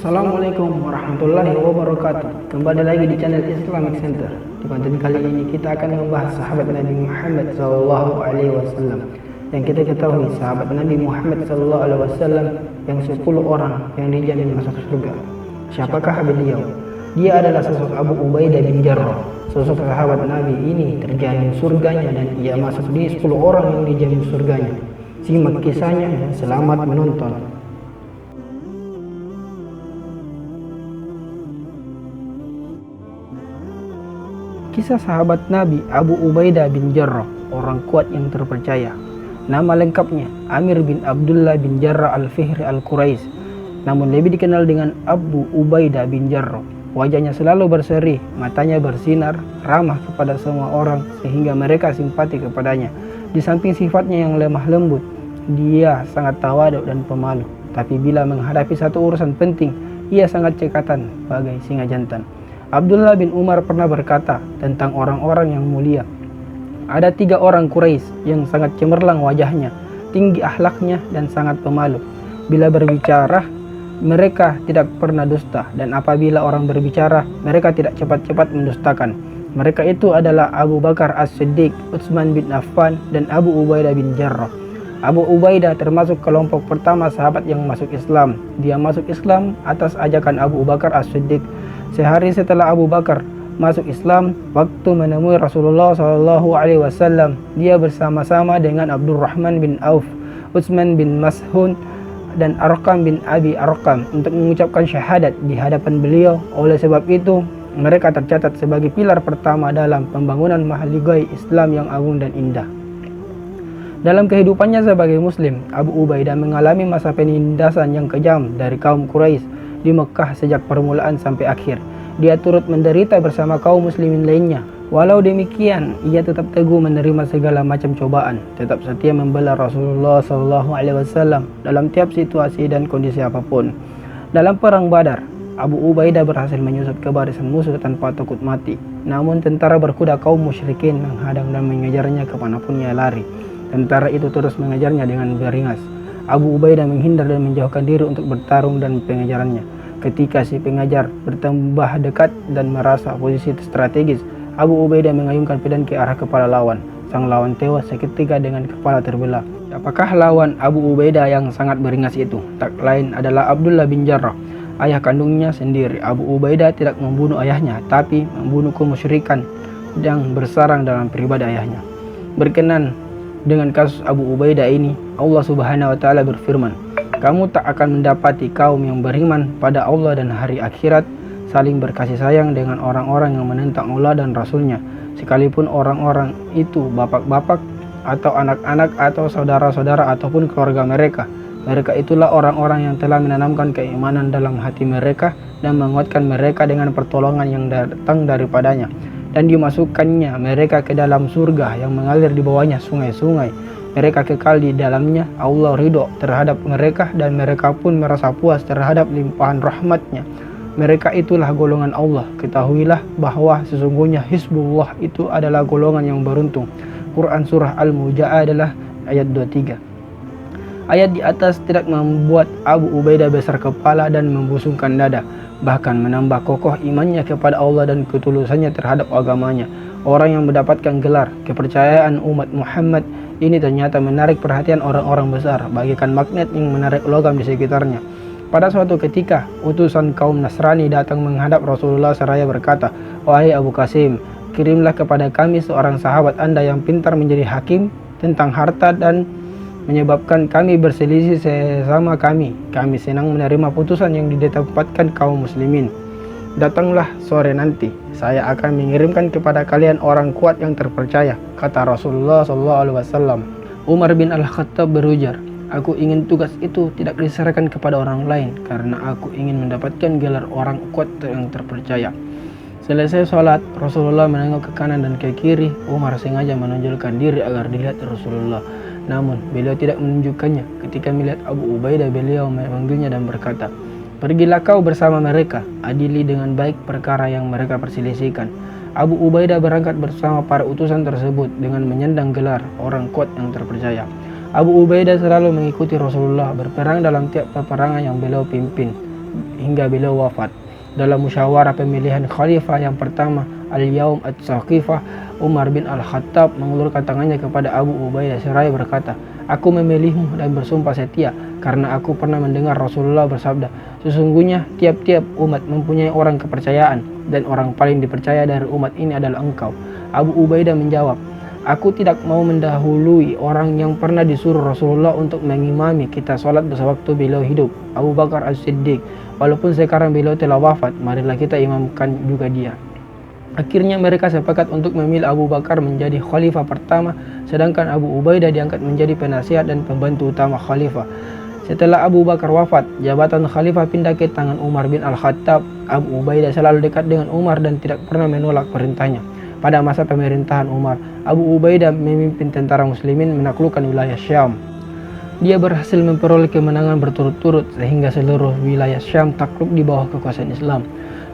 Assalamualaikum warahmatullahi wabarakatuh. Kembali lagi di channel Islamic Center. Di konten kali ini kita akan membahas sahabat Nabi Muhammad SAW. Yang kita ketahui sahabat Nabi Muhammad SAW yang 10 orang yang dijamin masuk surga. Siapakah beliau? Dia adalah sosok Abu Ubaidah bin Jarrah. Sosok sahabat Nabi ini terjamin surganya dan ia masuk di 10 orang yang dijamin surganya. Simak kisahnya dan selamat menonton. Kisah sahabat Nabi Abu Ubaidah bin Jarrah, orang kuat yang terpercaya. Nama lengkapnya Amir bin Abdullah bin Jarrah al-Fihri al-Quraisy, namun lebih dikenal dengan Abu Ubaidah bin Jarrah. Wajahnya selalu berseri, matanya bersinar, ramah kepada semua orang sehingga mereka simpati kepadanya. Di samping sifatnya yang lemah lembut, dia sangat tawaduk dan pemalu. Tapi bila menghadapi satu urusan penting, ia sangat cekatan bagai singa jantan. Abdullah bin Umar pernah berkata tentang orang-orang yang mulia. Ada 3 orang Quraisy yang sangat cemerlang wajahnya, tinggi akhlaknya dan sangat pemalu. Bila berbicara, mereka tidak pernah dusta, dan apabila orang berbicara, mereka tidak cepat-cepat mendustakan. Mereka itu adalah Abu Bakar As-Siddiq, Utsman bin Affan, dan Abu Ubaidah bin Jarrah. Abu Ubaidah termasuk kelompok pertama sahabat yang masuk Islam. Dia masuk Islam atas ajakan Abu Bakar As-Siddiq. Sehari setelah Abu Bakar masuk Islam, waktu menemui Rasulullah SAW, dia bersama-sama dengan Abdurrahman bin Auf, Utsman bin Mas'ud, dan Arqam bin Abi Arqam untuk mengucapkan syahadat di hadapan beliau. Oleh sebab itu, mereka tercatat sebagai pilar pertama dalam pembangunan mahligai Islam yang agung dan indah. Dalam kehidupannya sebagai Muslim, Abu Ubaidah mengalami masa penindasan yang kejam dari kaum Quraisy di Mekah sejak permulaan sampai akhir. Dia turut menderita bersama kaum muslimin lainnya. Walau demikian, ia tetap teguh menerima segala macam cobaan, tetap setia membela Rasulullah SAW dalam tiap situasi dan kondisi apapun. Dalam perang Badar, Abu Ubaidah berhasil menyusup ke barisan musuh tanpa takut mati. Namun tentara berkuda kaum musyrikin menghadang dan mengejarnya kemanapun ia lari. Tentara itu terus mengejarnya dengan beringas. Abu Ubaidah menghindar dan menjauhkan diri untuk bertarung dan pengejarannya. Ketika si pengejar bertambah dekat dan merasa posisi strategis, Abu Ubaidah mengayunkan pedang ke arah kepala lawan. Sang lawan tewas seketika dengan kepala terbelah. Apakah lawan Abu Ubaidah yang sangat beringas itu? Tak lain adalah Abdullah bin Jarrah, ayah kandungnya sendiri. Abu Ubaidah tidak membunuh ayahnya, tapi membunuh kaum musyrikan yang bersarang dalam pribadi ayahnya. Berkenan dengan kasus Abu Ubaidah ini, Allah Subhanahu wa taala berfirman, "Kamu tak akan mendapati kaum yang beriman pada Allah dan hari akhirat saling berkasih sayang dengan orang-orang yang menentang Allah dan Rasul-Nya, sekalipun orang-orang itu bapak-bapak atau anak-anak atau saudara-saudara ataupun keluarga mereka. Mereka itulah orang-orang yang telah menanamkan keimanan dalam hati mereka dan menguatkan mereka dengan pertolongan yang datang daripadanya. Dan dimasukkannya mereka ke dalam surga yang mengalir di bawahnya sungai-sungai. Mereka kekal di dalamnya. Allah ridho terhadap mereka dan mereka pun merasa puas terhadap limpahan rahmatnya. Mereka itulah golongan Allah. Ketahuilah bahwa sesungguhnya Hizbullah itu adalah golongan yang beruntung." Quran Surah Al-Mujadalah ayat 23. Ayat di atas tidak membuat Abu Ubaidah besar kepala dan membusungkan dada, bahkan menambah kokoh imannya kepada Allah dan ketulusannya terhadap agamanya. Orang yang mendapatkan gelar kepercayaan umat Muhammad ini ternyata menarik perhatian orang-orang besar, bagaikan magnet yang menarik logam di sekitarnya. Pada suatu ketika, utusan kaum Nasrani datang menghadap Rasulullah seraya berkata, "Wahai Abu Qasim, kirimlah kepada kami seorang sahabat Anda yang pintar menjadi hakim tentang harta dan menyebabkan kami berselisih sesama kami. Kami senang menerima putusan yang ditempatkan kaum muslimin. Datanglah sore nanti, saya akan mengirimkan kepada kalian orang kuat yang terpercaya," kata Rasulullah SAW. Umar bin Al-Khattab berujar, "Aku ingin tugas itu tidak diserahkan kepada orang lain karena aku ingin mendapatkan gelar orang kuat yang terpercaya." Selesai sholat, Rasulullah menengok ke kanan dan ke kiri. Umar sengaja menonjolkan diri agar dilihat Rasulullah. Namun beliau tidak menunjukkannya. Ketika melihat Abu Ubaidah, beliau memanggilnya dan berkata, "Pergilah kau bersama mereka, adili dengan baik perkara yang mereka perselisihkan." Abu Ubaidah berangkat bersama para utusan tersebut dengan menyandang gelar orang kuat yang terpercaya. Abu Ubaidah selalu mengikuti Rasulullah berperang dalam tiap peperangan yang beliau pimpin. hingga beliau wafat. Dalam musyawarah pemilihan khalifah yang pertama Al-Yaum At-Saqifah, Umar bin Al-Khattab mengulurkan tangannya kepada Abu Ubaidah seraya berkata, "Aku memilihmu dan bersumpah setia karena aku pernah mendengar Rasulullah bersabda, sesungguhnya tiap-tiap umat mempunyai orang kepercayaan dan orang paling dipercaya dari umat ini adalah engkau." Abu Ubaidah menjawab, "Aku tidak mau mendahului orang yang pernah disuruh Rasulullah untuk mengimami kita sholat sewaktu beliau hidup, Abu Bakar As-Siddiq. Walaupun sekarang beliau telah wafat, marilah kita imamkan juga dia." Akhirnya mereka sepakat untuk memilih Abu Bakar menjadi khalifah pertama, sedangkan Abu Ubaidah diangkat menjadi penasihat dan pembantu utama khalifah. Setelah Abu Bakar wafat, jabatan khalifah pindah ke tangan Umar bin Al-Khattab. Abu Ubaidah selalu dekat dengan Umar dan tidak pernah menolak perintahnya. Pada masa pemerintahan Umar, Abu Ubaidah memimpin tentara muslimin menaklukkan wilayah Syam. Dia berhasil memperoleh kemenangan berturut-turut sehingga seluruh wilayah Syam takluk di bawah kekuasaan Islam.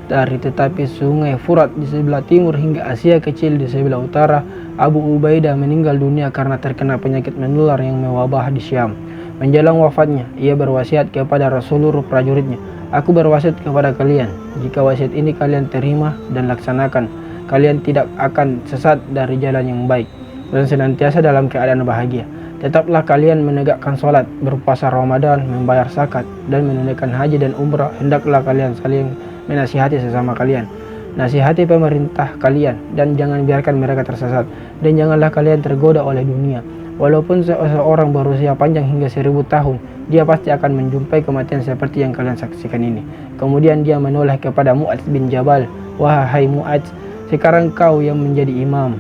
Dari tetapi sungai Furat di sebelah timur hingga Asia Kecil di sebelah utara, Abu Ubaidah meninggal dunia karena terkena penyakit menular yang mewabah di Syam. Menjelang wafatnya, ia berwasiat kepada seluruh prajuritnya, "Aku berwasiat kepada kalian, jika wasiat ini kalian terima dan laksanakan, kalian tidak akan sesat dari jalan yang baik dan senantiasa dalam keadaan bahagia. Tetaplah kalian menegakkan sholat, berpuasa Ramadan, membayar zakat, dan menunaikan haji dan umrah. Hendaklah kalian saling menasihati sesama kalian. Nasihati pemerintah kalian dan jangan biarkan mereka tersesat. Dan janganlah kalian tergoda oleh dunia. Walaupun seseorang berusia panjang hingga 1000 tahun, dia pasti akan menjumpai kematian seperti yang kalian saksikan ini." Kemudian dia menoleh kepada Mu'adz bin Jabal, "Wahai Mu'adz, sekarang kau yang menjadi imam."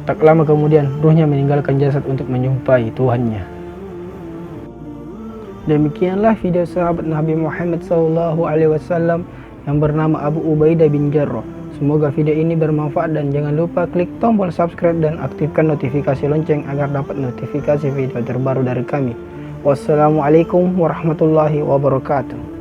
Tak lama kemudian, ruhnya meninggalkan jasad untuk menjumpai Tuhannya. Demikianlah video sahabat Nabi Muhammad SAW yang bernama Abu Ubaidah bin Jarrah. Semoga video ini bermanfaat dan jangan lupa klik tombol subscribe dan aktifkan notifikasi lonceng agar dapat notifikasi video terbaru dari kami. Wassalamualaikum warahmatullahi wabarakatuh.